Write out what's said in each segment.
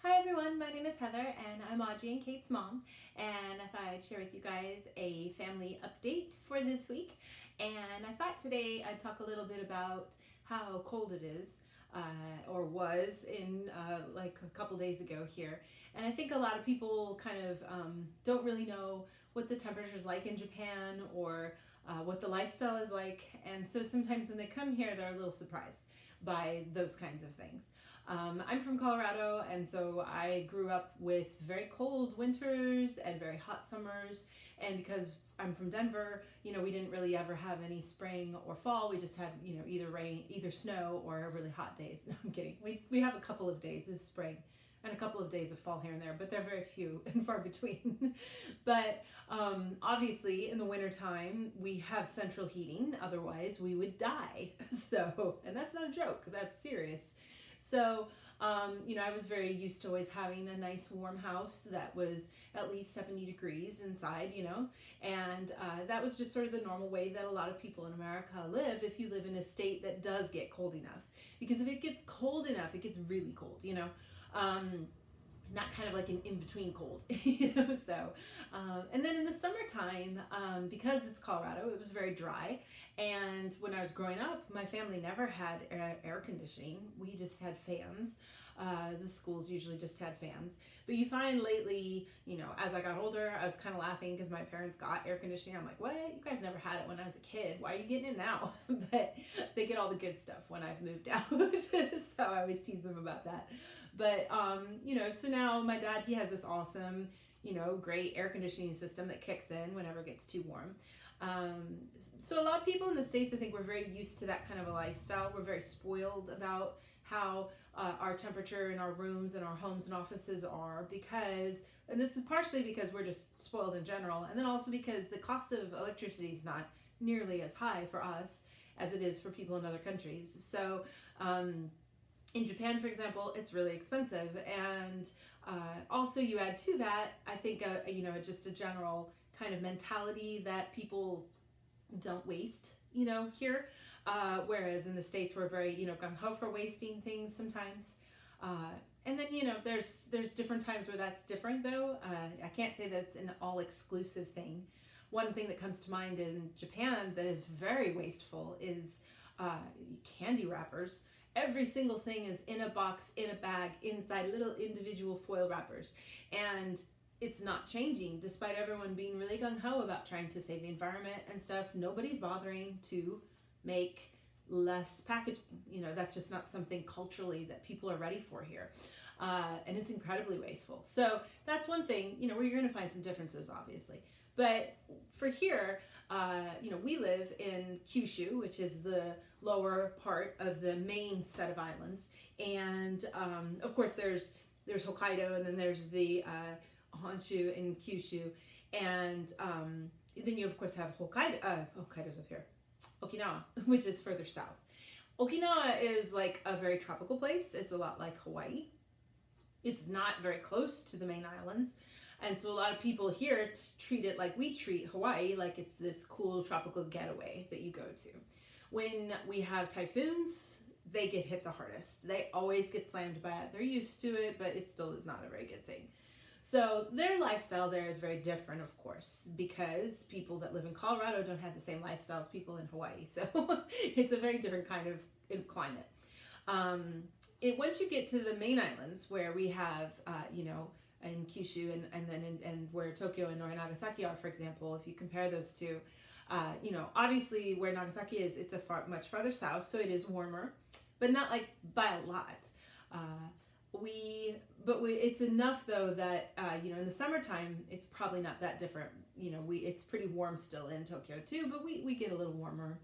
Hi everyone, my name is Heather and I'm Audrey and Kate's mom, and I thought I'd share with you guys a family update for this week. And I thought today I'd talk a little bit about how cold it is, or was in like a couple days ago here. And I think a lot of people kind of don't really know what the temperature's like in Japan, or what the lifestyle is like. And so sometimes when they come here, they're a little surprised by those kinds of things. I'm from Colorado, and so I grew up with very cold winters and very hot summers. And because I'm from Denver, we didn't really ever have any spring or fall. We just had, either rain, either snow, or really hot days. No, I'm kidding. We have a couple of days of spring and a couple of days of fall here and there, but they're very few and far between. But obviously in the wintertime, we have central heating. Otherwise, we would die. So, and that's not a joke. That's serious. So, I was very used to always having a nice warm house that was at least 70 degrees inside, and that was just sort of the normal way that a lot of people in America live if you live in a state that does get cold enough. Because if it gets cold enough, it gets really cold, not kind of like an in-between cold. So and then in the summertime, because it's Colorado, it was very dry. And when I was growing up, my family never had air conditioning. We just had fans. The schools usually just had fans. But you find lately, as I got older, I was kind of laughing because my parents got air conditioning. I'm like, what? You guys never had it when I was a kid. Why are you getting it now? But they get all the good stuff when I've moved out. So I always tease them about that. But, so now my dad, he has this awesome, great air conditioning system that kicks in whenever it gets too warm. So a lot of people in the States, I think, we're very used to that kind of a lifestyle. We're very spoiled about how our temperature in our rooms and our homes and offices are, because, and this is partially because we're just spoiled in general, and then also because the cost of electricity is not nearly as high for us as it is for people in other countries. So in Japan, for example, it's really expensive. And also you add to that, I think, just a general kind of mentality that people don't waste, here. Whereas in the States, we're very, gung-ho for wasting things sometimes. And then, there's different times where that's different, though. I can't say that it's an all-exclusive thing. One thing that comes to mind in Japan that is very wasteful is candy wrappers. Every single thing is in a box, in a bag, inside little individual foil wrappers. And it's not changing, despite everyone being really gung-ho about trying to save the environment and stuff. Nobody's bothering to make less packaging. That's just not something culturally that people are ready for here. And it's incredibly wasteful. So that's one thing, where you're going to find some differences, obviously. But for here, we live in Kyushu, which is the lower part of the main set of islands. And of course, there's Hokkaido, and then there's the Honshu and Kyushu. And then you, of course, have Hokkaido's up here. Okinawa, which is further south. Okinawa is like a very tropical place. It's a lot like Hawaii. It's not very close to the main islands. And so a lot of people here treat it like we treat Hawaii, like it's this cool tropical getaway that you go to. When we have typhoons, they get hit the hardest. They always get slammed by it. They're used to it, but it still is not a very good thing. So their lifestyle there is very different, of course, because people that live in Colorado don't have the same lifestyle as people in Hawaii. So it's a very different kind of climate. Once you get to the main islands, where we have, in Kyushu and then where Tokyo and Nagasaki are, for example, if you compare those two, obviously where Nagasaki is, it's much farther south, so it is warmer, but not like by a lot. It's enough though that in the summertime it's probably not that different. It's pretty warm still in Tokyo too, but we get a little warmer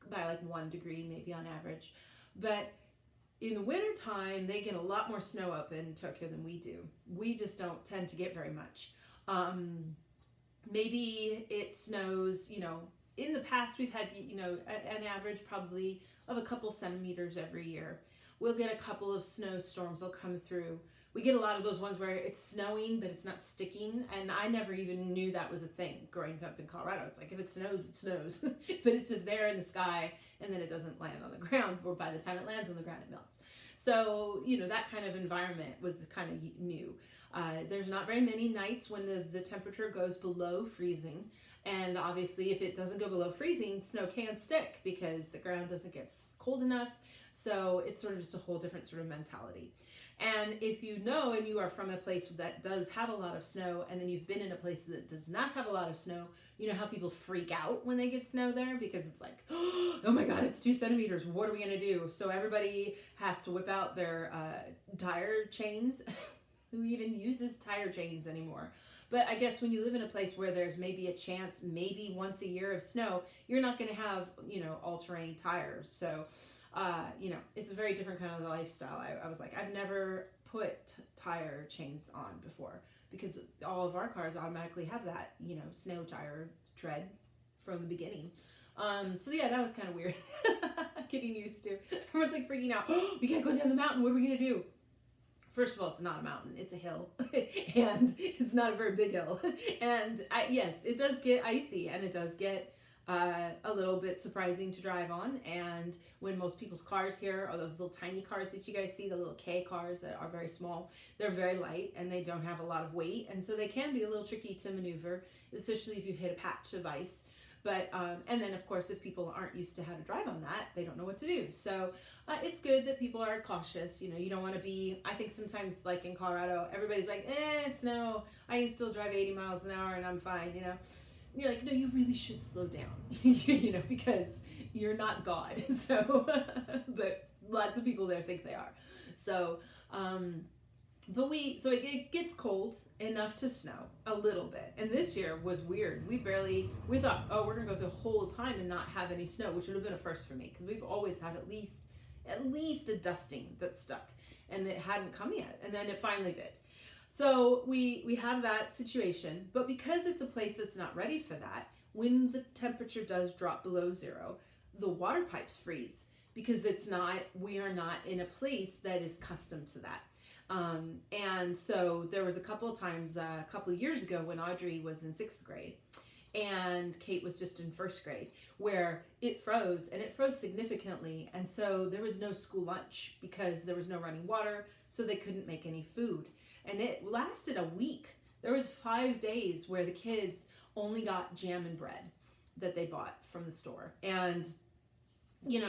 by like 1 degree maybe on average. But in the wintertime, they get a lot more snow up in Tokyo than we do. We just don't tend to get very much. Maybe it snows, in the past we've had, an average probably of a couple centimeters every year. We'll get a couple of snowstorms that'll come through. We get a lot of those ones where it's snowing, but it's not sticking. And I never even knew that was a thing growing up in Colorado. It's like, if it snows, it snows. But it's just there in the sky, and then it doesn't land on the ground, or by the time it lands on the ground, it melts. So, that kind of environment was kind of new. There's not very many nights when the temperature goes below freezing. And obviously, if it doesn't go below freezing, snow can stick because the ground doesn't get cold enough. So it's sort of just a whole different sort of mentality. And if you know and you are from a place that does have a lot of snow, and then you've been in a place that does not have a lot of snow, you know how people freak out when they get snow there because it's like, oh my God, it's 2 centimeters. What are we going to do? So everybody has to whip out their tire chains. Who even uses tire chains anymore? But I guess when you live in a place where there's maybe a chance, maybe once a year of snow, you're not going to have, all-terrain tires. So, it's a very different kind of lifestyle. I was like, I've never put tire chains on before because all of our cars automatically have that, snow tire tread from the beginning. So yeah, that was kind of weird getting used to. Everyone's like freaking out. Oh, we can't go down the mountain. What are we going to do? First of all, it's not a mountain, it's a hill, and it's not a very big hill. And yes, it does get icy, and it does get a little bit surprising to drive on. And when most people's cars here are those little tiny cars that you guys see, the little K cars that are very small, they're very light and they don't have a lot of weight. And so they can be a little tricky to maneuver, especially if you hit a patch of ice. But, and then of course, if people aren't used to how to drive on that, they don't know what to do. So it's good that people are cautious. You don't want to be, I think sometimes like in Colorado, everybody's like, snow, I can still drive 80 miles an hour and I'm fine, And you're like, no, you really should slow down, because you're not God. So, but lots of people there think they are. So, so it gets cold enough to snow a little bit. And this year was weird. We thought, oh, we're going to go the whole time and not have any snow, which would have been a first for me because we've always had at least a dusting that stuck, and it hadn't come yet. And then it finally did. So we have that situation, but because it's a place that's not ready for that, when the temperature does drop below zero, the water pipes freeze because we are not in a place that is accustomed to that. And so there was a couple of times, a couple of years ago when Audrey was in 6th grade and Kate was just in 1st grade, where it froze, and it froze significantly. And so there was no school lunch because there was no running water, so they couldn't make any food. And it lasted a week. There was 5 days where the kids only got jam and bread that they bought from the store. And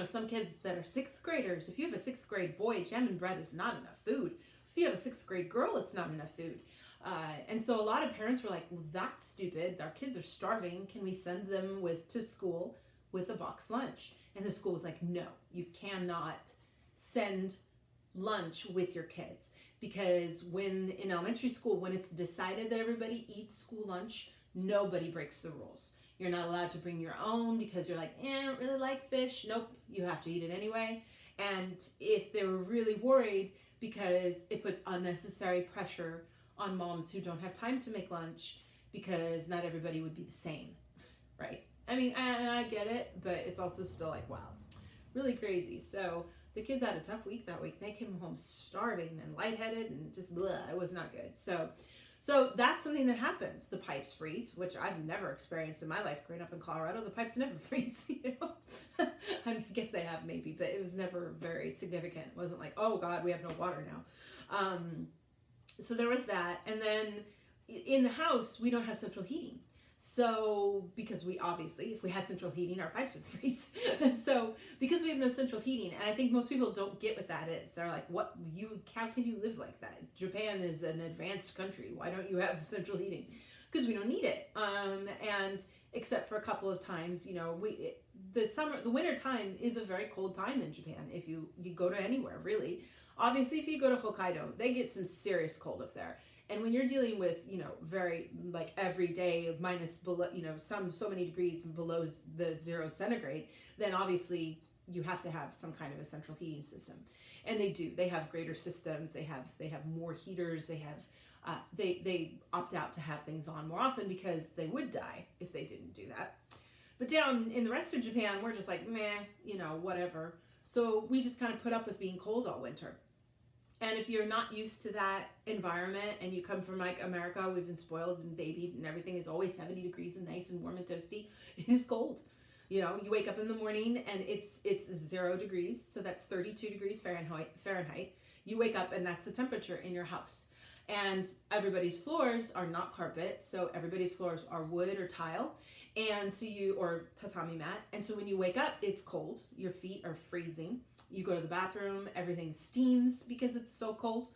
some kids that are 6th graders, if you have a 6th grade boy, jam and bread is not enough food. If you have a 6th grade girl, it's not enough food. And so a lot of parents were like, well, that's stupid. Our kids are starving. Can we send them to school with a box lunch? And the school was like, no, you cannot send lunch with your kids. Because in elementary school, when it's decided that everybody eats school lunch, nobody breaks the rules. You're not allowed to bring your own because you're like, I don't really like fish. Nope, you have to eat it anyway. And if they were really worried, because it puts unnecessary pressure on moms who don't have time to make lunch, because not everybody would be the same, right? I mean, and I get it, but it's also still like, wow, really crazy. So the kids had a tough week that week. They came home starving and lightheaded and just blah. It was not good. So that's something that happens. The pipes freeze, which I've never experienced in my life growing up in Colorado. The pipes never freeze, I mean, I guess they have maybe, but it was never very significant. It wasn't like, oh God, we have no water now. So there was that. And then in the house, we don't have central heating. So, because if we had central heating, our pipes would freeze. So, because we have no central heating, and I think most people don't get what that is. They're like, how can you live like that? Japan is an advanced country. Why don't you have central heating? Because we don't need it. And except for a couple of times, the winter time is a very cold time in Japan. If you go to anywhere, really. Obviously, if you go to Hokkaido, they get some serious cold up there. And when you're dealing with, very like every day minus below, so many degrees below the 0 centigrade, then obviously you have to have some kind of a central heating system. And they do. They have greater systems. They have more heaters. They have they opt out to have things on more often because they would die if they didn't do that. But down in the rest of Japan, we're just like, meh, whatever. So we just kind of put up with being cold all winter. And if you're not used to that environment and you come from like America, we've been spoiled and babied and everything is always 70 degrees and nice and warm and toasty. It is cold. You wake up in the morning and it's 0 degrees, so that's 32 degrees Fahrenheit. You wake up and that's the temperature in your house. And everybody's floors are not carpet, so everybody's floors are wood or tile, and so or tatami mat. And so when you wake up, it's cold. Your feet are freezing. You go to the bathroom, everything steams because it's so cold.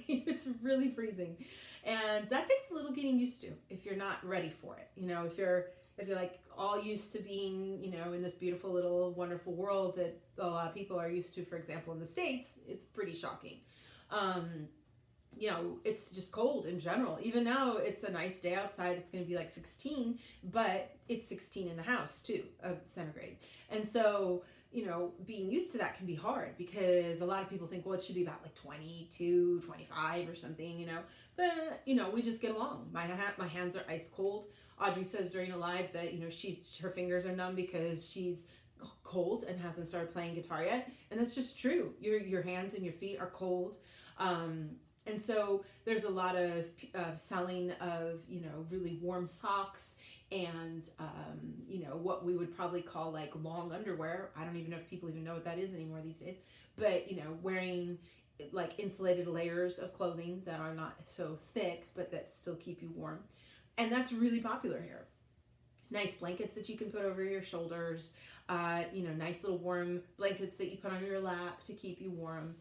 It's really freezing, and that takes a little getting used to if you're not ready for it. If you're like all used to being, in this beautiful little wonderful world that a lot of people are used to, for example, in the States, it's pretty shocking. It's just cold in general. Even now, it's a nice day outside. It's going to be like 16, but it's 16 in the house too, of centigrade. And so, being used to that can be hard because a lot of people think, well, it should be about like 22, 25 or something, But, we just get along. My hands are ice cold. Audrey says during a live that, her fingers are numb because she's cold and hasn't started playing guitar yet. And that's just true. Your hands and your feet are cold. And so there's a lot of selling of, really warm socks and, what we would probably call like long underwear. I don't even know if people even know what that is anymore these days. But, wearing like insulated layers of clothing that are not so thick, but that still keep you warm. And that's really popular here. Nice blankets that you can put over your shoulders, nice little warm blankets that you put on your lap to keep you warm.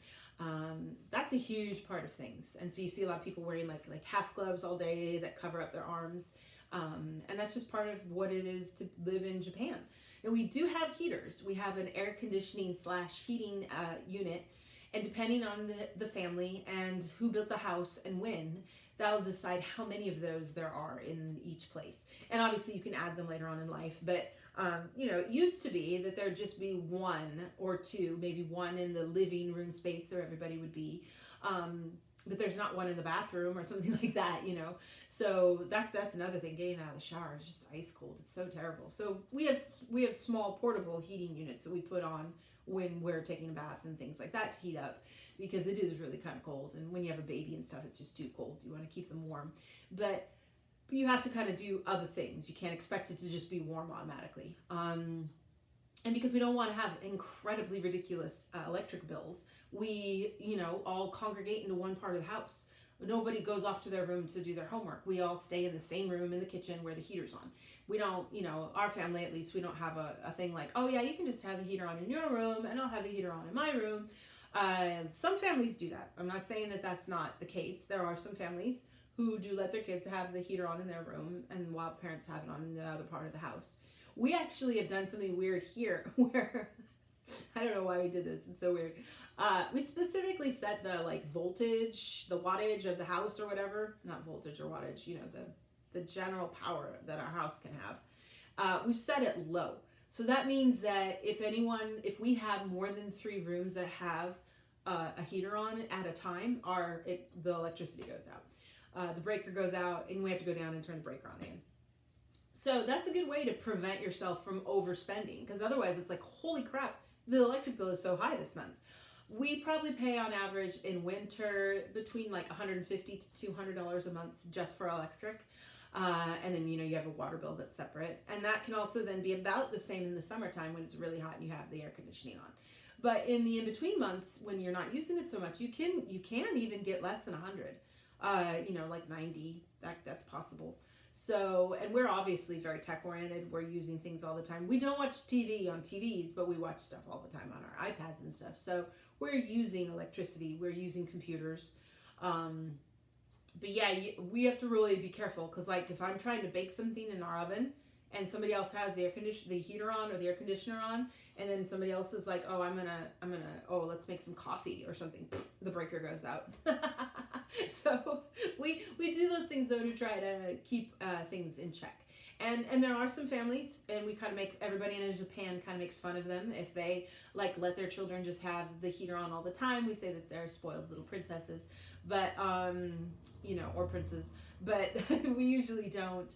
That's a huge part of things. And so you see a lot of people wearing like half gloves all day that cover up their arms. And that's just part of what it is to live in Japan. And we do have heaters. We have an air conditioning / heating unit. And depending on the family and who built the house and when, that'll decide how many of those there are in each place. And obviously you can add them later on in life. But, it used to be that there'd just be one or two, maybe one in the living room space where everybody would be. But there's not one in the bathroom or something like that, So that's another thing. Getting out of the shower is just ice cold. It's so terrible. So we have small portable heating units that we put on when we're taking a bath and things like that to heat up, because it is really kind of cold. And when you have a baby and stuff, it's just too cold. You want to keep them warm. But you have to kind of do other things. You can't expect it to just be warm automatically. And because we don't want to have incredibly ridiculous electric bills, we, all congregate into one part of the house. Nobody goes off to their room to do their homework. We all stay in the same room in the kitchen where the heater's on. We don't, our family at least, we don't have a thing like, oh yeah, you can just have the heater on in your room and I'll have the heater on in my room. Some families do that. I'm not saying that that's not the case. There are some families who do let their kids have the heater on in their room and while parents have it on in the other part of the house. We actually have done something weird here where, I don't know why we did this, it's so weird. We specifically set the voltage, the wattage of the house or whatever, not voltage or wattage, the general power that our house can have. We've set it low. So that means that if we have more than 3 rooms that have a heater on at a time, the electricity goes out. The breaker goes out and we have to go down and turn the breaker on again. So that's a good way to prevent yourself from overspending, because otherwise it's like, holy crap, the electric bill is so high this month. We probably pay on average in winter between like $150 to $200 a month just for electric. And then, you have a water bill that's separate. And that can also then be about the same in the summertime when it's really hot and you have the air conditioning on. But in the in-between months, when you're not using it so much, you can even get less than 100, like 90, that's possible. So, and we're obviously very tech oriented. We're using things all the time. We don't watch TV on TVs, but we watch stuff all the time on our iPads and stuff. So we're using electricity. We're using computers. But yeah, we have to really be careful, because like if I'm trying to bake something in our oven and somebody else has the heater on or the air conditioner on, and then somebody else is like, oh, let's make some coffee or something, the breaker goes out. So we do those things though to try to keep things in check. And there are some families, and we kind of make, everybody in Japan kind of makes fun of them if they let their children just have the heater on all the time. We say that they're spoiled little princesses, but or princes. But we usually don't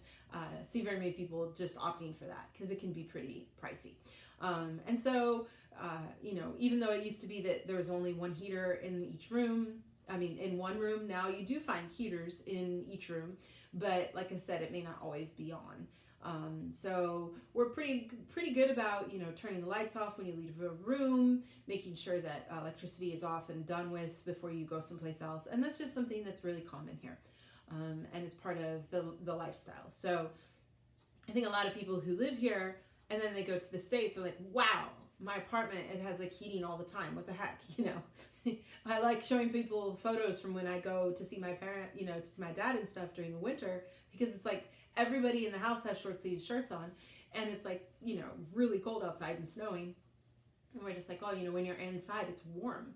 see very many people just opting for that, because it can be pretty pricey. And so even though it used to be that there was only one heater in each room, in one room, now you do find heaters in each room, but like I said, it may not always be on. So we're pretty good about, turning the lights off when you leave a room, making sure that electricity is off and done with before you go someplace else. And that's just something that's really common here. And it's part of the lifestyle. So I think a lot of people who live here and then they go to the States are like, wow, my apartment, it has like heating all the time. What the heck, I like showing people photos from when I go to see my parent, to see my dad and stuff during the winter, because it's like everybody in the house has short sleeve shirts on and it's like, really cold outside and snowing. And we're just like, oh, when you're inside, it's warm.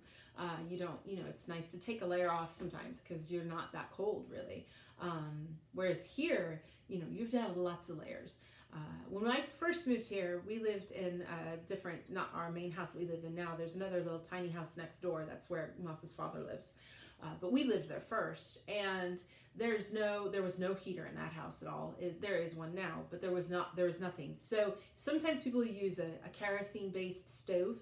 You don't, it's nice to take a layer off sometimes because you're not that cold really. Whereas here, you have to have lots of layers. When I first moved here, we lived in a different, not our main house that we live in now. There's another little tiny house next door. That's where Moss's father lives. But we lived there first, and there was no heater in that house at all. There is one now, but there was nothing. So sometimes people use a kerosene-based stove,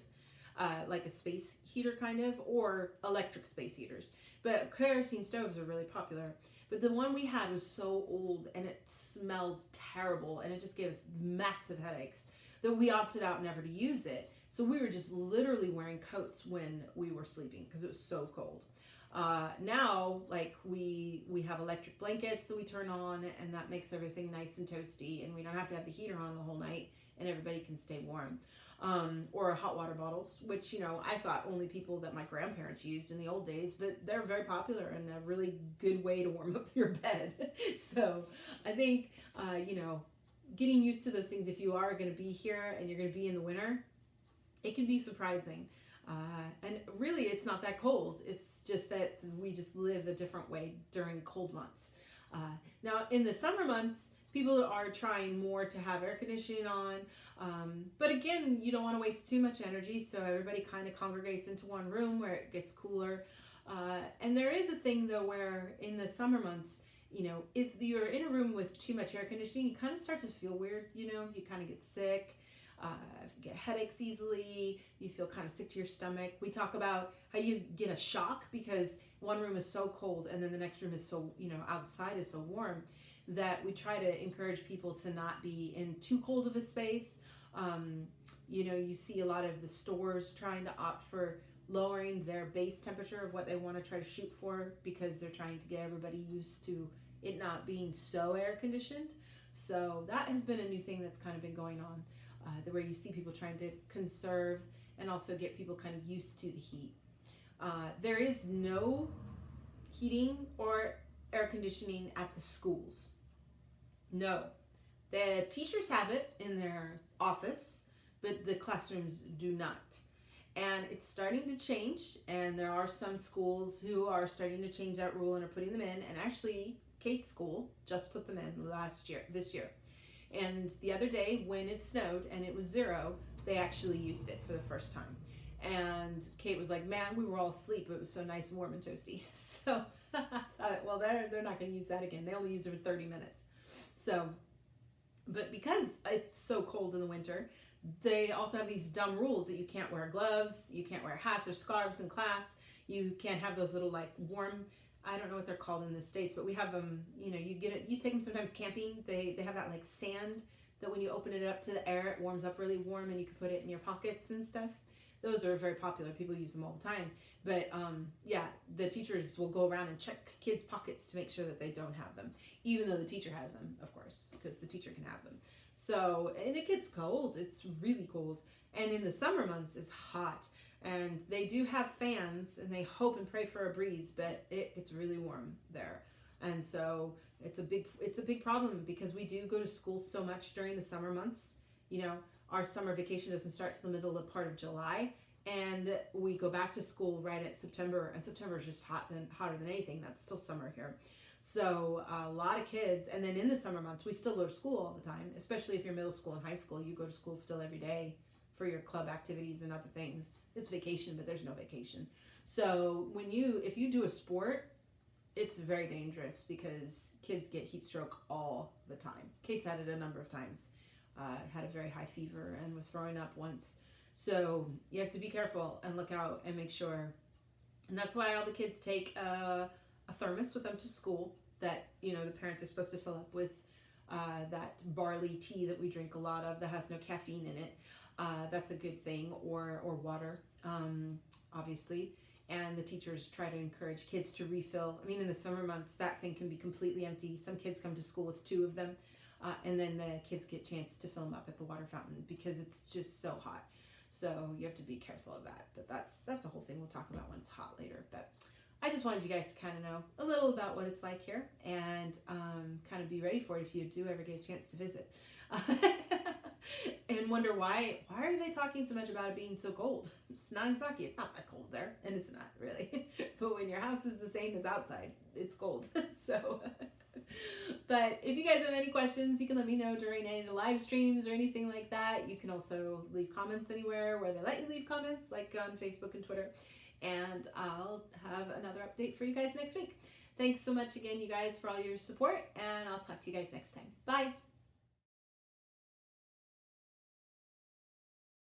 like a space heater kind of, or electric space heaters. But kerosene stoves are really popular. But the one we had was so old and it smelled terrible and it just gave us massive headaches that we opted out never to use it. So we were just literally wearing coats when we were sleeping because it was so cold. Now, like we have electric blankets that we turn on and that makes everything nice and toasty and we don't have to have the heater on the whole night and everybody can stay warm. Or hot water bottles, which, I thought only people that my grandparents used in the old days, but they're very popular and a really good way to warm up your bed. So I think, getting used to those things, if you are going to be here and you're going to be in the winter, it can be surprising. And really, it's not that cold. It's just that we just live a different way during cold months. Now, in the summer months, people are trying more to have air conditioning on. But again, you don't want to waste too much energy, so everybody kind of congregates into one room where it gets cooler. And there is a thing, though, where in the summer months, if you're in a room with too much air conditioning, you kind of start to feel weird, you kind of get sick. Get headaches easily, you feel kind of sick to your stomach. We talk about how you get a shock because one room is so cold and then the next room is so, outside is so warm, that we try to encourage people to not be in too cold of a space. You see a lot of the stores trying to opt for lowering their base temperature of what they want to try to shoot for because they're trying to get everybody used to it not being so air conditioned. So that has been a new thing that's kind of been going on. Where you see people trying to conserve and also get people kind of used to the heat. There is no heating or air conditioning at the schools. No. The teachers have it in their office, but the classrooms do not. And it's starting to change, and there are some schools who are starting to change that rule and are putting them in, and actually Kate's school just put them in this year. And the other day when it snowed and it was 0, they actually used it for the first time. And Kate was like, man, we were all asleep. It was so nice and warm and toasty. So I thought, well, they're not going to use that again. They only use it for 30 minutes. So, but because it's so cold in the winter, they also have these dumb rules that you can't wear gloves, you can't wear hats or scarves in class, you can't have those little like warm, I don't know what they're called in the States, but we have them, you take them sometimes camping. They have that like sand that when you open it up to the air, it warms up really warm and you can put it in your pockets and stuff. Those are very popular. People use them all the time. But the teachers will go around and check kids' pockets to make sure that they don't have them, even though the teacher has them, of course, because the teacher can have them. So, and it gets cold. It's really cold. And in the summer months, it's hot. And they do have fans, and they hope and pray for a breeze, but it gets really warm there. And so it's a big problem because we do go to school so much during the summer months. Our summer vacation doesn't start till the middle of part of July, and we go back to school right at September, and September is just hotter than anything. That's still summer here. So a lot of kids, and then in the summer months, we still go to school all the time, especially if you're middle school and high school. You go to school still every day for your club activities and other things. It's vacation, but there's no vacation. So if you do a sport, it's very dangerous because kids get heat stroke all the time. Kate's had it a number of times. Had a very high fever and was throwing up once. So you have to be careful and look out and make sure. And that's why all the kids take a thermos with them to school that, the parents are supposed to fill up with that barley tea that we drink a lot of that has no caffeine in it. That's a good thing, or water, obviously. And the teachers try to encourage kids to refill. I mean, in the summer months, that thing can be completely empty. Some kids come to school with 2 of them, and then the kids get a chance to fill them up at the water fountain because it's just so hot. So you have to be careful of that. But that's a whole thing we'll talk about when it's hot later. But I just wanted you guys to kind of know a little about what it's like here, and kind of be ready for it if you do ever get a chance to visit. And wonder why are they talking so much about it being so cold? It's Nagasaki. It's not that cold there, and it's not really. But when your house is the same as outside, it's cold. So, but if you guys have any questions, you can let me know during any of the live streams or anything like that. You can also leave comments anywhere where they let you leave comments, like on Facebook and Twitter. And I'll have another update for you guys next week. Thanks so much again, you guys, for all your support, and I'll talk to you guys next time. Bye.